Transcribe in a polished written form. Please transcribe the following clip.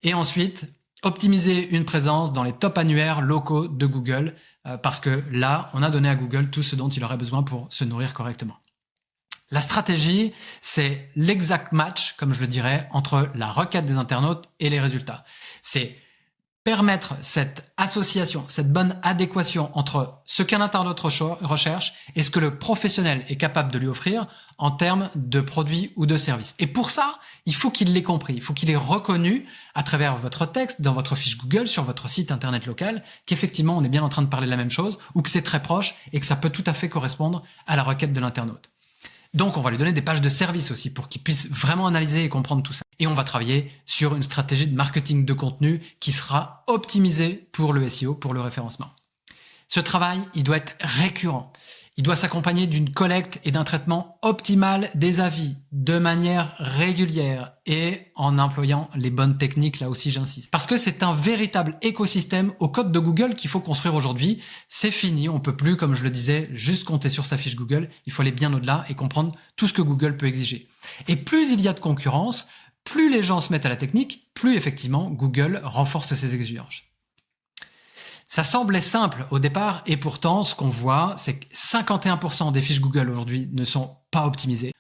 Et ensuite, optimiser une présence dans les top annuaires locaux de Google, parce que là, on a donné à Google tout ce dont il aurait besoin pour se nourrir correctement. La stratégie, c'est l'exact match, comme je le dirais, entre la requête des internautes et les résultats. C'est permettre cette association, cette bonne adéquation entre ce qu'un internaute recherche et ce que le professionnel est capable de lui offrir en termes de produits ou de services. Et pour ça, il faut qu'il l'ait compris, il faut qu'il ait reconnu à travers votre texte, dans votre fiche Google, sur votre site internet local, qu'effectivement on est bien en train de parler de la même chose ou que c'est très proche et que ça peut tout à fait correspondre à la requête de l'internaute. Donc, on va lui donner des pages de service aussi pour qu'il puisse vraiment analyser et comprendre tout ça. Et on va travailler sur une stratégie de marketing de contenu qui sera optimisée pour le SEO, pour le référencement. Ce travail, il doit être récurrent. Il doit s'accompagner d'une collecte et d'un traitement optimal des avis de manière régulière et en employant les bonnes techniques, là aussi j'insiste. Parce que c'est un véritable écosystème au code de Google qu'il faut construire aujourd'hui. C'est fini, on peut plus, comme je le disais, juste compter sur sa fiche Google. Il faut aller bien au-delà et comprendre tout ce que Google peut exiger. Et plus il y a de concurrence, plus les gens se mettent à la technique, plus effectivement Google renforce ses exigences. Ça semblait simple au départ et pourtant ce qu'on voit c'est que 51% des fiches Google aujourd'hui ne sont pas optimisées.